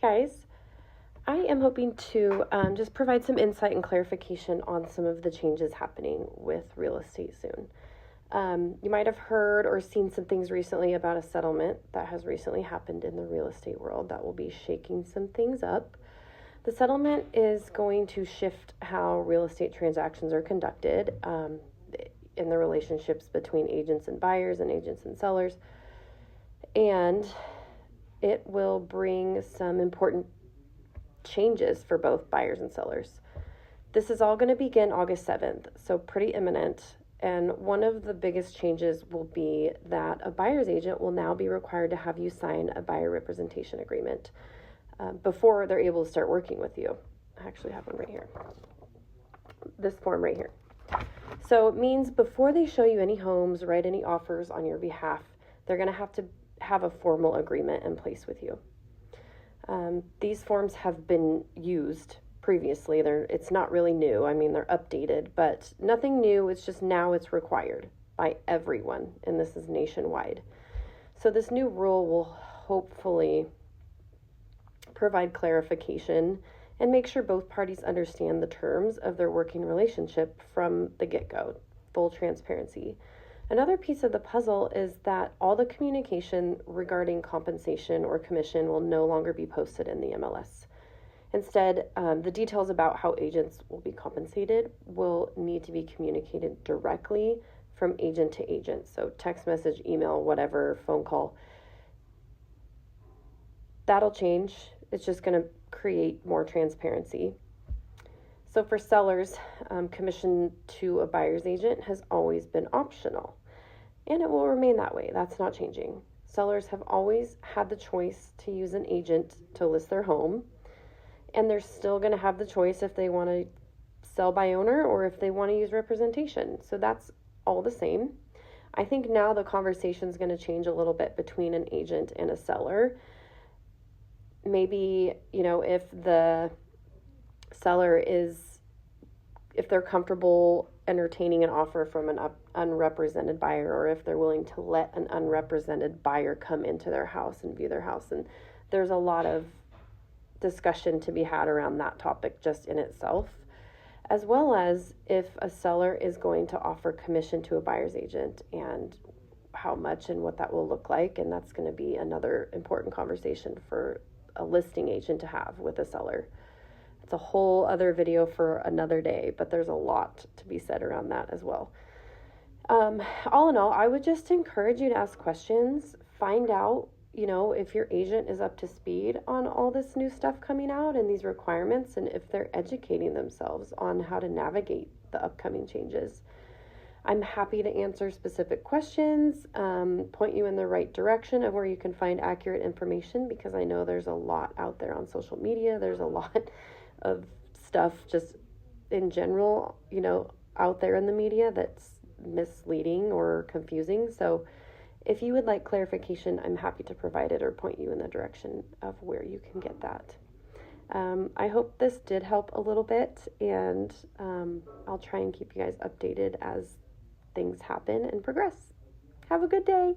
guys. I am hoping to just provide some insight and clarification on some of the changes happening with real estate soon. You might have heard or seen some things recently about a settlement that has recently happened in the real estate world that will be shaking some things up. The settlement is going to shift how real estate transactions are conducted in the relationships between agents and buyers and agents and sellers. And it will bring some important changes for both buyers and sellers. This is all going to begin August 7th, so pretty imminent. And one of the biggest changes will be that a buyer's agent will now be required to have you sign a buyer representation agreement before they're able to start working with you. I actually have one right here. This form right here. So it means before they show you any homes, write any offers on your behalf, they're going to have a formal agreement in place with you. These forms have been used previously. It's not really new. I mean, they're updated, but nothing new. It's just now it's required by everyone, and this is nationwide. So this new rule will hopefully provide clarification and make sure both parties understand the terms of their working relationship from the get-go. Full transparency. Another piece of the puzzle is that all the communication regarding compensation or commission will no longer be posted in the MLS. Instead, the details about how agents will be compensated will need to be communicated directly from agent to agent. So text message, email, whatever, phone call. That'll change. It's just going to create more transparency. So for sellers, commission to a buyer's agent has always been optional, and it will remain that way. That's not changing. Sellers have always had the choice to use an agent to list their home, and they're still going to have the choice if they want to sell by owner or if they want to use representation. So that's all the same. I think now the conversation is going to change a little bit between an agent and a seller. Maybe, if the seller if they're comfortable entertaining an offer from an unrepresented buyer, or if they're willing to let an unrepresented buyer come into their house and view their house. And there's a lot of discussion to be had around that topic just in itself, as well as if a seller is going to offer commission to a buyer's agent and how much and what that will look like. And that's going to be another important conversation for a listing agent to have with a seller. It's a whole other video for another day, but there's a lot to be said around that as well. All in all, I would just encourage you to ask questions, find out, if your agent is up to speed on all this new stuff coming out and these requirements, and if they're educating themselves on how to navigate the upcoming changes. I'm happy to answer specific questions, point you in the right direction of where you can find accurate information, because I know there's a lot out there on social media. There's a lot of stuff just in general, out there in the media that's misleading or confusing. So if you would like clarification, I'm happy to provide it or point you in the direction of where you can get that. I hope this did help a little bit, and I'll try and keep you guys updated as things happen and progress. Have a good day.